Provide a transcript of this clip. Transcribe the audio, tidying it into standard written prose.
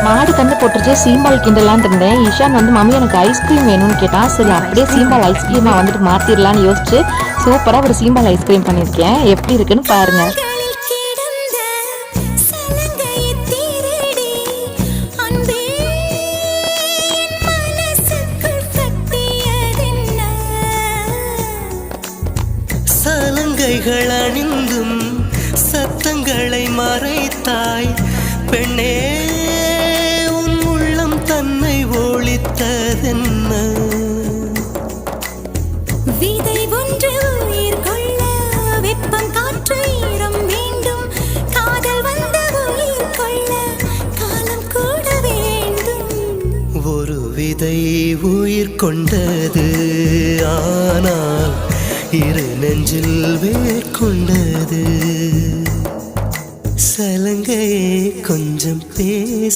மாடு கண்டு போட்டுருச்சு சீம்பால் கிண்டலான் இருந்தேன். ஈஷான் வந்து மம்மி எனக்கு ஐஸ்கிரீம் வேணும்னு கேட்டான். சரி அப்படியே சீம்பால் ஐஸ்கிரீமா வந்துட்டு மாத்திரலான்னு யோசிச்சு சூப்பரா ஒரு சீம்பால் ஐஸ்கிரீம் பண்ணிருக்கேன். எப்படி இருக்குன்னு பாருங்க. சலங்கைகள் அணிந்தும் சத்தங்களை மறைத்தாய் பெண்ணே, உன் உள்ளம் தன்னை ஒழித்ததென்ன? விதை ஒன்று உயிர் கொள்ள வெப்பம் காற்று ஈரம் வேண்டும். காதல் வந்த உயிர் கொள்ள காலம் கூட வேண்டும். ஒரு விதை உயிர் கொண்டது, ஆனால் இரு நெஞ்சில் வேர் கொண்டது. சலங்கையே கொஞ்சம்